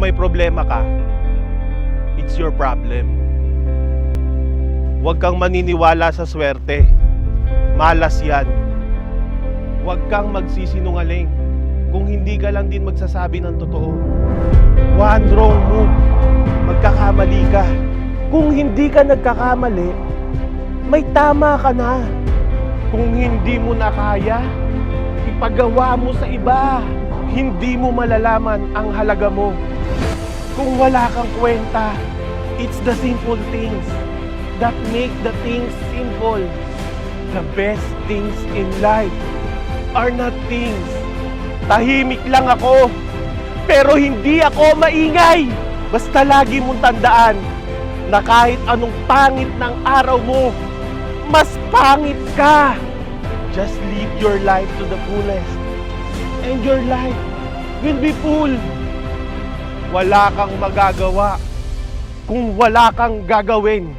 may problema ka, it's your problem. Huwag kang maniniwala sa swerte. Malas yan. Huwag kang magsisinungaling kung hindi ka lang din magsasabi ng totoo. One wrong move, magkakamali ka. Kung hindi ka nagkakamali, may tama ka na. Kung hindi mo na kaya, ipagawa mo sa iba. Hindi mo malalaman ang halaga mo. Kung wala kang kwenta, it's the simple things that make the things simple. The best things in life are not things. Tahimik lang ako, pero hindi ako maingay. Basta lagi mong tandaan na kahit anong pangit ng araw mo, mas pangit ka. Just live your life to the fullest, and your life will be full. Wala kang magagawa kung wala kang gagawin.